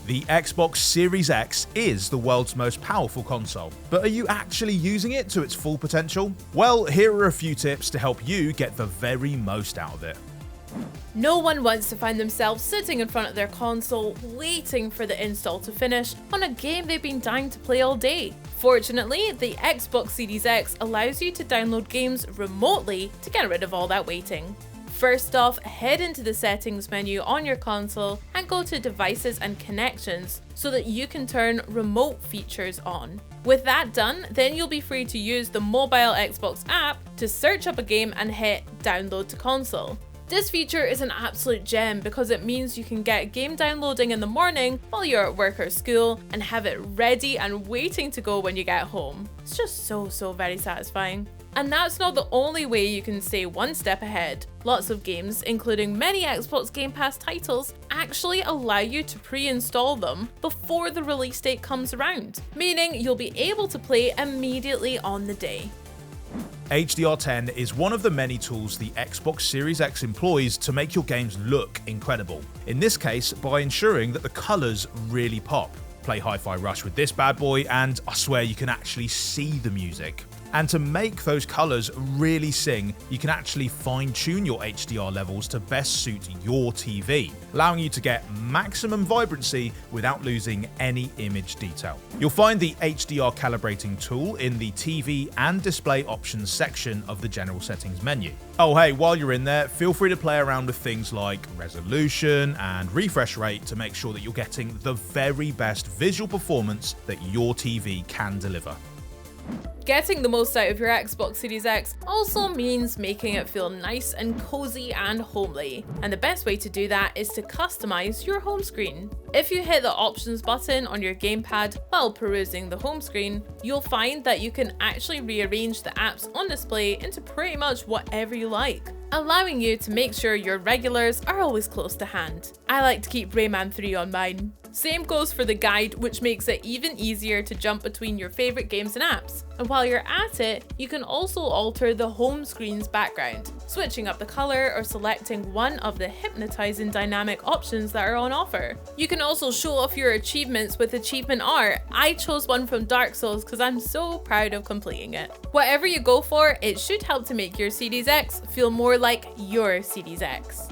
The Xbox Series X is the world's most powerful console, but are you actually using it to its full potential? Well, here are a few tips to help you get the very most out of it. No one wants to find themselves sitting in front of their console waiting for the install to finish on a game they've been dying to play all day. Fortunately, the Xbox Series X allows you to download games remotely to get rid of all that waiting. First off, head into the settings menu on your console and go to devices and connections so that you can turn remote features on. With that done, then you'll be free to use the mobile Xbox app to search up a game and hit download to console. This feature is an absolute gem because it means you can get game downloading in the morning while you're at work or school and have it ready and waiting to go when you get home. It's just so very satisfying. And that's not the only way you can stay one step ahead. Lots of games, including many Xbox Game Pass titles, actually allow you to pre-install them before the release date comes around, meaning you'll be able to play immediately on the day. HDR10 is one of the many tools the Xbox Series X employs to make your games look incredible. In this case, by ensuring that the colors really pop. Play Hi-Fi Rush with this bad boy and I swear you can actually see the music. And to make those colors really sing, you can actually fine-tune your HDR levels to best suit your TV, allowing you to get maximum vibrancy without losing any image detail. You'll find the HDR calibrating tool in the TV and display options section of the general settings menu. Oh hey, while you're in there, feel free to play around with things like resolution and refresh rate to make sure that you're getting the very best visual performance that your TV can deliver. Getting the most out of your Xbox Series X also means making it feel nice and cozy and homely. And the best way to do that is to customize your home screen. If you hit the options button on your gamepad while perusing the home screen, you'll find that you can actually rearrange the apps on display into pretty much whatever you like, allowing you to make sure your regulars are always close to hand. I like to keep Rayman 3 on mine. Same goes for the guide, which makes it even easier to jump between your favorite games and apps. And while you're at it, you can also alter the home screen's background, switching up the color or selecting one of the hypnotizing dynamic options that are on offer. You can also show off your achievements with achievement art. I chose one from Dark Souls because I'm so proud of completing it. Whatever you go for, it should help to make your Series X feel more like your Series X.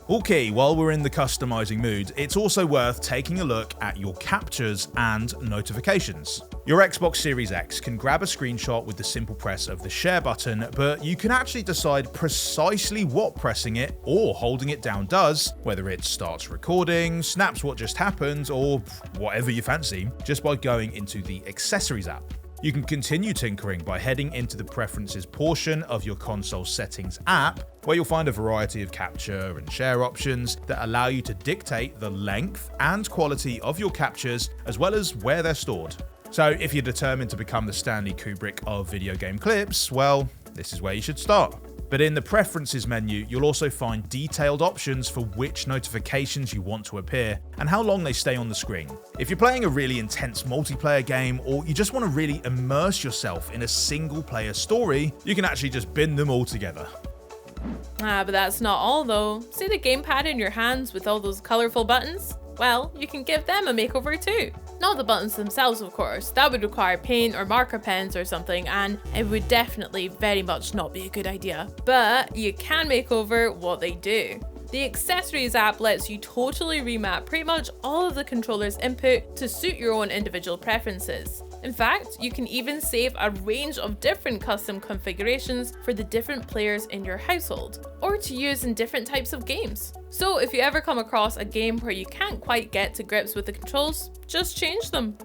Okay, while we're in the customizing mood, it's also worth taking a look at your captures and notifications. Your Xbox Series X can grab a screenshot with the simple press of the share button, but you can actually decide precisely what pressing it or holding it down does, whether it starts recording, snaps what just happened, or whatever you fancy, just by going into the Accessories app. You can continue tinkering by heading into the Preferences portion of your console settings app, where you'll find a variety of capture and share options that allow you to dictate the length and quality of your captures, as well as where they're stored. So if you're determined to become the Stanley Kubrick of video game clips, well, this is where you should start. But in the Preferences menu, you'll also find detailed options for which notifications you want to appear and how long they stay on the screen. If you're playing a really intense multiplayer game or you just want to really immerse yourself in a single player story, you can actually just bin them all together. But that's not all though. See the gamepad in your hands with all those colorful buttons? Well, you can give them a makeover too. Not the buttons themselves, of course. That would require paint or marker pens or something, and it would definitely very much not be a good idea. But you can make over what they do. The Accessories app lets you totally remap pretty much all of the controller's input to suit your own individual preferences. In fact, you can even save a range of different custom configurations for the different players in your household, or to use in different types of games. So if you ever come across a game where you can't quite get to grips with the controls, just change them.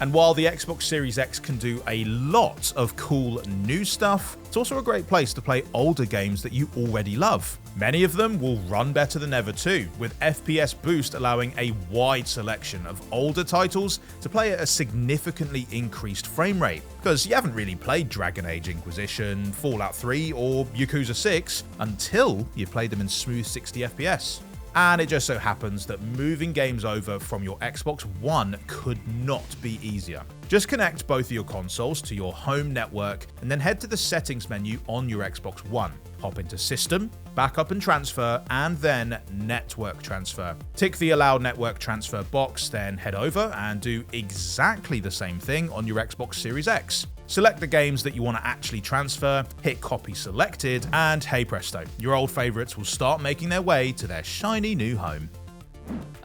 And while the Xbox Series X can do a lot of cool new stuff, it's also a great place to play older games that you already love. Many of them will run better than ever too, with FPS Boost allowing a wide selection of older titles to play at a significantly increased frame rate, because you haven't really played Dragon Age Inquisition, Fallout 3 or Yakuza 6 until you've played them in smooth 60 FPS. And it just so happens that moving games over from your Xbox One could not be easier. Just connect both of your consoles to your home network and then head to the settings menu on your Xbox One. Hop into System, Backup and Transfer, and then Network Transfer. Tick the Allow Network Transfer box, then head over and do exactly the same thing on your Xbox Series X. Select the games that you want to actually transfer, hit Copy Selected, and hey presto, your old favorites will start making their way to their shiny new home.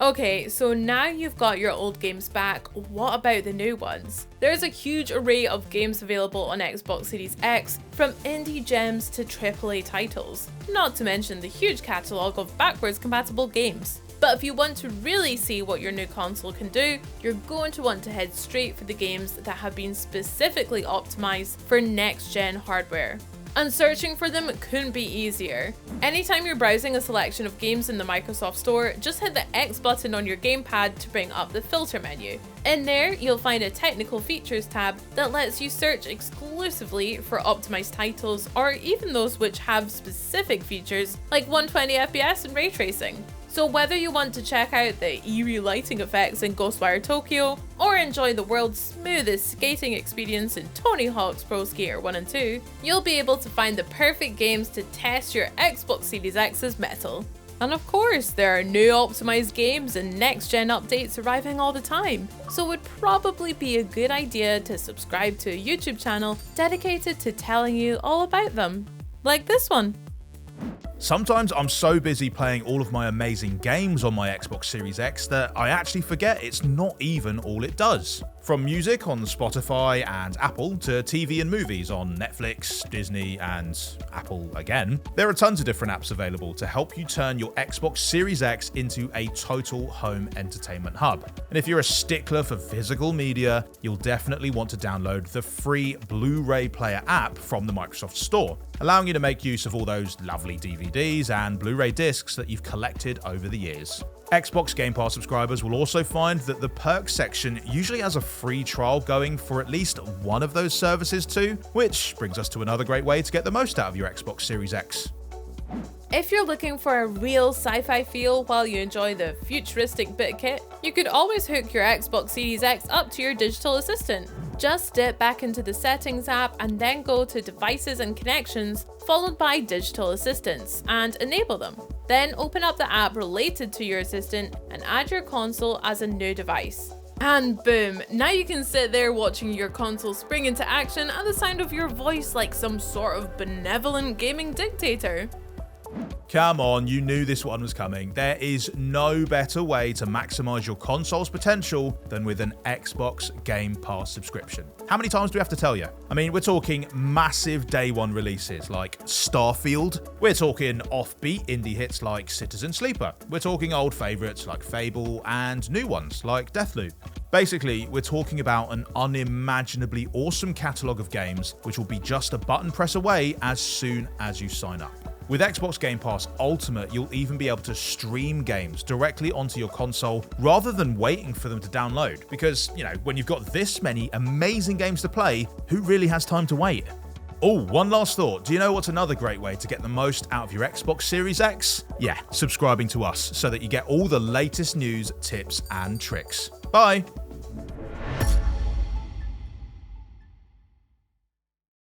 Okay, so now you've got your old games back, what about the new ones? There's a huge array of games available on Xbox Series X, from indie gems to AAA titles, not to mention the huge catalogue of backwards compatible games. But if you want to really see what your new console can do, you're going to want to head straight for the games that have been specifically optimized for next-gen hardware. And searching for them couldn't be easier. Anytime you're browsing a selection of games in the Microsoft Store, just hit the X button on your gamepad to bring up the filter menu. In there, you'll find a technical features tab that lets you search exclusively for optimized titles, or even those which have specific features like 120 FPS and ray tracing. So whether you want to check out the eerie lighting effects in Ghostwire Tokyo, or enjoy the world's smoothest skating experience in Tony Hawk's Pro Skater 1 and 2, you'll be able to find the perfect games to test your Xbox Series X's mettle. And of course, there are new optimized games and next-gen updates arriving all the time, so it would probably be a good idea to subscribe to a YouTube channel dedicated to telling you all about them. Like this one. Sometimes I'm so busy playing all of my amazing games on my Xbox Series X that I actually forget it's not even all it does. From music on Spotify and Apple to TV and movies on Netflix, Disney, and Apple again, there are tons of different apps available to help you turn your Xbox Series X into a total home entertainment hub. And if you're a stickler for physical media, you'll definitely want to download the free Blu-ray Player app from the Microsoft Store, allowing you to make use of all those lovely DVDs and Blu-ray discs that you've collected over the years. Xbox Game Pass subscribers will also find that the perks section usually has a free trial going for at least one of those services too, which brings us to another great way to get the most out of your Xbox Series X. If you're looking for a real sci-fi feel while you enjoy the futuristic bit kit, you could always hook your Xbox Series X up to your digital assistant. Just dip back into the settings app and then go to devices and connections, followed by digital assistants, and enable them. Then open up the app related to your assistant and add your console as a new device. And boom, now you can sit there watching your console spring into action at the sound of your voice like some sort of benevolent gaming dictator. Come on, you knew this one was coming. There is no better way to maximize your console's potential than with an Xbox Game Pass subscription. How many times do we have to tell you? I mean, we're talking massive day one releases like Starfield. We're talking offbeat indie hits like Citizen Sleeper. We're talking old favorites like Fable and new ones like Deathloop. Basically, we're talking about an unimaginably awesome catalogue of games which will be just a button press away as soon as you sign up. With Xbox Game Pass Ultimate, you'll even be able to stream games directly onto your console rather than waiting for them to download. Because, when you've got this many amazing games to play, who really has time to wait? Oh, one last thought. Do you know what's another great way to get the most out of your Xbox Series X? Yeah, subscribing to us so that you get all the latest news, tips, and tricks. Bye!